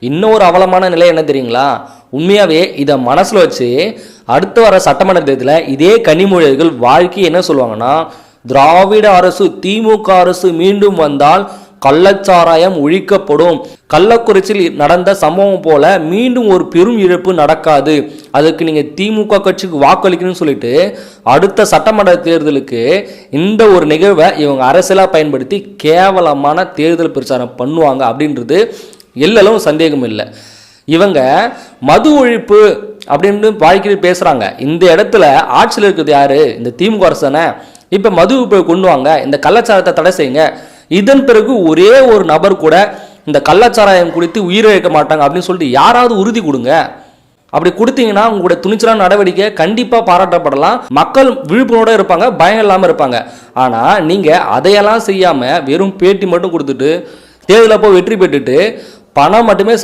இன்னொரு அவலமான நிலை என்ன தெரியுங்களா? உண்மையாவே இதை மனசுல வச்சு அடுத்து வர சட்டமன்ற தேர்தலில் இதே கனிமொழிகள் வாழ்க்கை என்ன சொல்லுவாங்கன்னா, திராவிட அரசு திமுக அரசு மீண்டும் வந்தால் கள்ளச்சாராயம் ஒழிக்கப்படும், கள்ளக்குறிச்சியில் நடந்த சம்பவம் போல மீண்டும் ஒரு பெரும் இழப்பு நடக்காது, அதுக்கு நீங்க திமுக கட்சிக்கு வாக்களிக்கணும்னு சொல்லிட்டு அடுத்த சட்டமன்ற தேர்தலுக்கு இந்த ஒரு நிகழ்வை இவங்க அரசியலா பயன்படுத்தி கேவலமான தேர்தல் பிரச்சாரம் பண்ணுவாங்க அப்படின்றது எல்லளவும் சந்தேகம் இல்லை. இவங்க மது ஒழிப்பு அப்படின்னு வாழ்க்கை பேசுறாங்க. இந்த இடத்துல ஆட்சியில் இருக்கிறது யாரு? இந்த திமுக அரசு தானே. இப்ப மது கொண்டு வாங்க, இந்த கள்ளச்சாரத்தை தடை செய்யுங்க, இதன் பிறகு ஒரே ஒரு நபர் கூட இந்த கள்ளச்சாராயம் குடித்து உயிரிழக்க மாட்டாங்க அப்படின்னு சொல்லிட்டு யாராவது உறுதி கொடுங்க. அப்படி கொடுத்தீங்கன்னா உங்களுடைய துணிச்சலான நடவடிக்கை கண்டிப்பாக பாராட்டப்படலாம், மக்கள் விழிப்புணர்வோட இருப்பாங்க, பயம் இல்லாமல் இருப்பாங்க. ஆனால் நீங்கள் அதையெல்லாம் செய்யாமல் வெறும் பேட்டி மட்டும் கொடுத்துட்டு தேர்தலில் போய் வெற்றி பெற்றுட்டு பணம் மட்டுமே